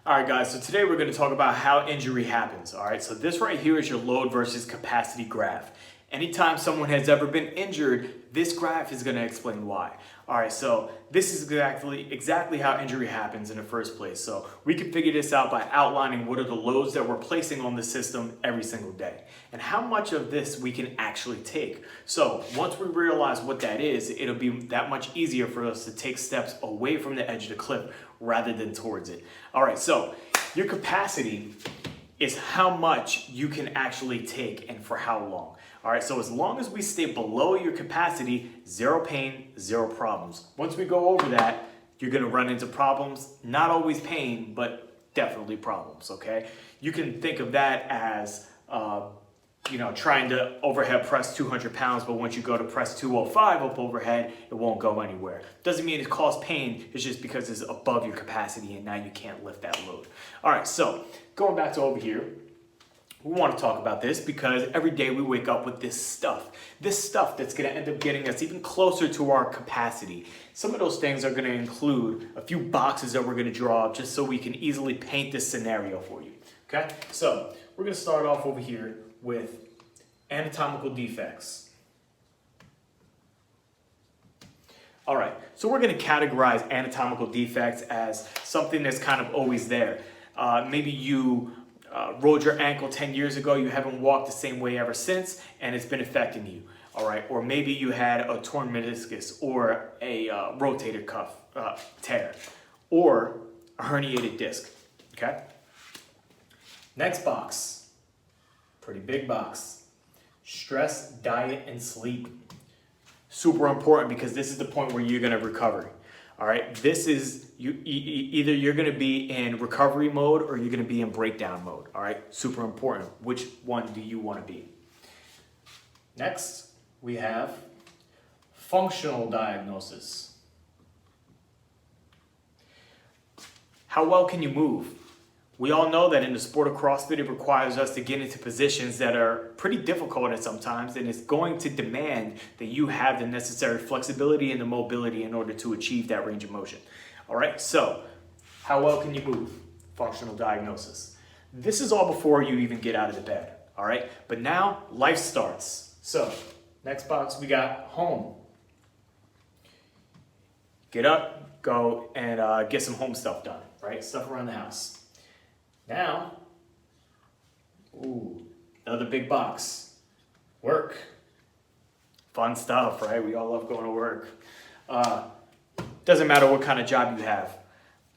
All right, guys, so today we're going to talk about how injury happens. All right, so this right here is your load versus capacity graph. Anytime someone has ever been injured, this graph is going to explain why. All right, so this is exactly how injury happens in the first place. So we can figure this out by outlining what are the loads that we're placing on the system every single day and how much of this we can actually take. So once we realize what that is, it'll be that much easier for us to take steps away from the edge of the cliff rather than towards it. All right, so your capacity is how much you can actually take and for how long. All right, so as long as we stay below your capacity, zero pain, zero problems. Once we go over that, you're gonna run into problems, not always pain, but definitely problems, okay? You can think of that as, trying to overhead press 200 pounds, but once you go to press 205 up overhead, it won't go anywhere. Doesn't mean it causes pain, it's just because it's above your capacity and now you can't lift that load. All right, so going back to over here, we want to talk about this because every day we wake up with this stuff that's going to end up getting us even closer to our capacity. Some of those things are going to include a few boxes that we're going to draw up just so we can easily paint this scenario for you. Okay, so we're going to start off over here with anatomical defects. All right, so we're going to categorize anatomical defects as something that's kind of always there. Maybe you rolled your ankle 10 years ago, you haven't walked the same way ever since, and it's been affecting you, all right? Or maybe you had a torn meniscus or a rotator cuff tear or a herniated disc, okay? Next box, pretty big box, stress, diet, and sleep. Super important because this is the point where you're gonna recover. All right, this is either you're going to be in recovery mode or you're going to be in breakdown mode. All right, super important. Which one do you want to be? Next, we have functional diagnosis. How well can you move? We all know that in the sport of CrossFit, it requires us to get into positions that are pretty difficult at sometimes, and it's going to demand that you have the necessary flexibility and the mobility in order to achieve that range of motion. All right, so how well can you move? Functional diagnosis. This is all before you even get out of the bed, all right? But now life starts. So next box, we got home. Get up, go, and get some home stuff done, right? Stuff around the house. Now, another big box, work. Fun stuff, right? We all love going to work. Doesn't matter what kind of job you have,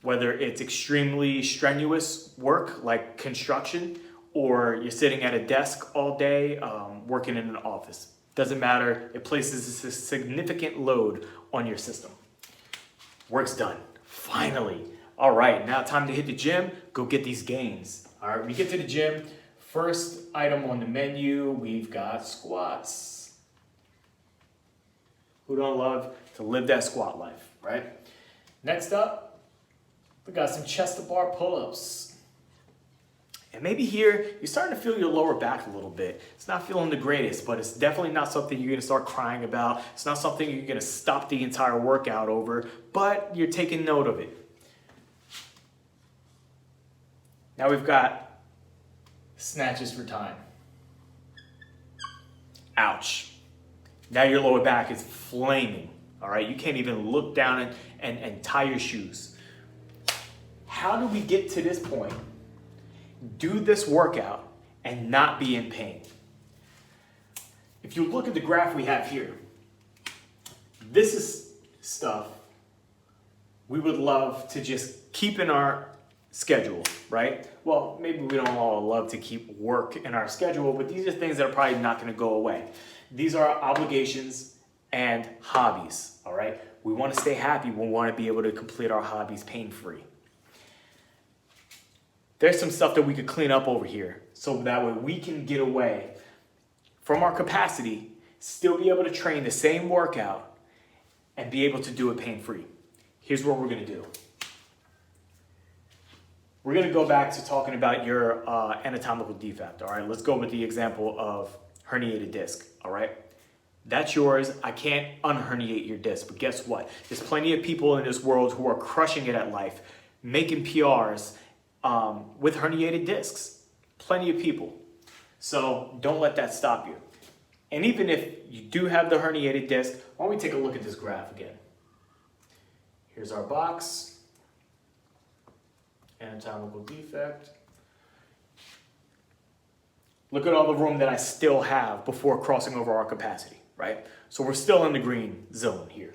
whether it's extremely strenuous work like construction or you're sitting at a desk all day working in an office. Doesn't matter, it places a significant load on your system. Work's done, finally. All right, now time to hit the gym, go get these gains. All right, we get to the gym, first item on the menu, we've got squats. Who don't love to live that squat life, right? Next up, we got some chest to bar pull-ups. And maybe here, you're starting to feel your lower back a little bit. It's not feeling the greatest, but it's definitely not something you're gonna start crying about. It's not something you're gonna stop the entire workout over, but you're taking note of it. Now we've got snatches for time. Ouch. Now your lower back is flaming, all right? You can't even look down and tie your shoes. How do we get to this point? Do this workout and not be in pain. If you look at the graph we have here, this is stuff we would love to just keep in our schedule, right? Well, maybe we don't all love to keep work in our schedule, but these are things that are probably not going to go away. These are obligations and hobbies, all right? We want to stay happy. We want to be able to complete our hobbies pain-free. There's some stuff that we could clean up over here so that way we can get away from our capacity, still be able to train the same workout and be able to do it pain-free. Here's what we're going to do. We're going to go back to talking about your anatomical defect, all right? Let's go with the example of herniated disc, all right? That's yours. I can't unherniate your disc, but guess what? There's plenty of people in this world who are crushing it at life, making PRs, with herniated discs. Plenty of people. So don't let that stop you. And even if you do have the herniated disc, why don't we take a look at this graph again? Here's our box. Anatomical defect. Look at all the room that I still have before crossing over our capacity, right? So we're still in the green zone here.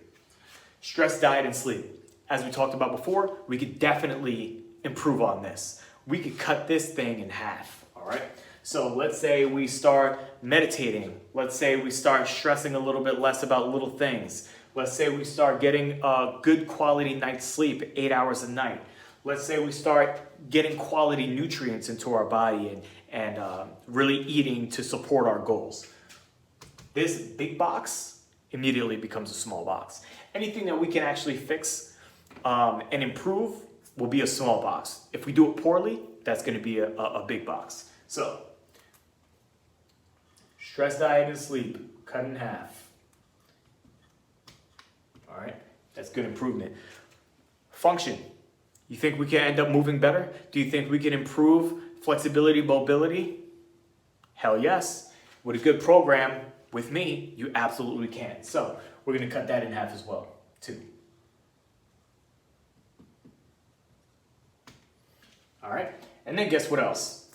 Stress, diet, and sleep. As we talked about before, we could definitely improve on this. We could cut this thing in half, all right? So let's say we start meditating. Let's say we start stressing a little bit less about little things. Let's say we start getting a good quality night's sleep, 8 hours a night. Let's say we start getting quality nutrients into our body and really eating to support our goals. This big box immediately becomes a small box. Anything that we can actually fix and improve will be a small box. If we do it poorly, that's going to be a big box. So, stress, diet, and sleep, cut in half. All right, that's good improvement. Function. You think we can end up moving better? Do you think we can improve flexibility, mobility? Hell yes. With a good program, with me, you absolutely can. So we're going to cut that in half as well, too. All right, and then guess what else?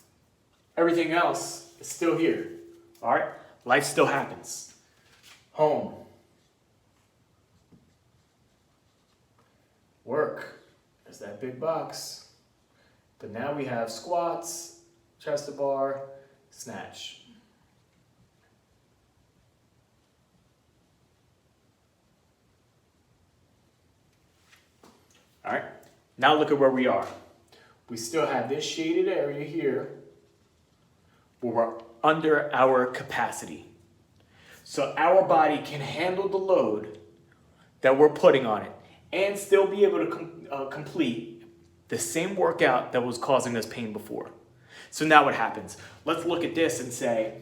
Everything else is still here. All right, life still happens. Home. Work. There's that big box. But now we have squats, chest to bar, snatch. All right, now look at where we are. We still have this shaded area here where we're under our capacity. So our body can handle the load that we're putting on it and still be able to complete the same workout that was causing us pain before. So now what happens? Let's look at this and say,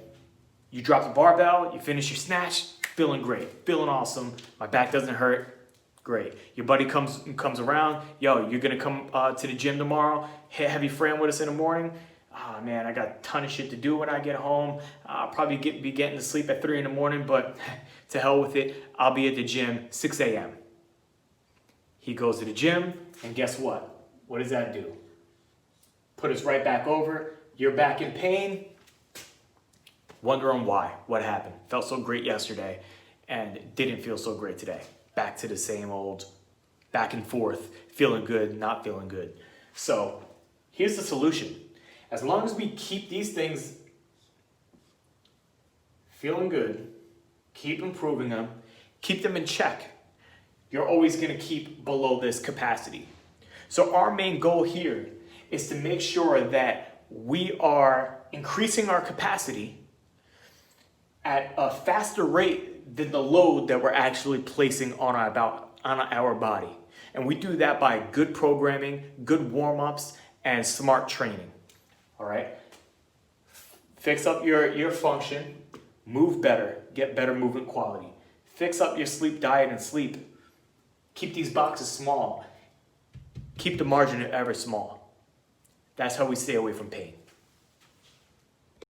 you drop the barbell, you finish your snatch, feeling great, feeling awesome, my back doesn't hurt, great. Your buddy comes around, yo, you're gonna come to the gym tomorrow, have your friend with us in the morning. Oh man, I got a ton of shit to do when I get home. I'll probably be getting to sleep at 3 in the morning, but to hell with it, I'll be at the gym 6 a.m. He goes to the gym, and guess what? What does that do? Put us right back over. You're back in pain. Wondering why. What happened? Felt so great yesterday and didn't feel so great today. Back to the same old back and forth, feeling good, not feeling good. So here's the solution. As long as we keep these things feeling good, keep improving them, keep them in check, you're always going to keep below this capacity. So our main goal here is to make sure that we are increasing our capacity at a faster rate than the load that we're actually placing on our body. And we do that by good programming, good warm-ups, and smart training. All right? Fix up your function, move better, get better movement quality. Fix up your sleep, diet, and sleep. Keep these boxes small. Keep the margin ever small. That's how we stay away from pain.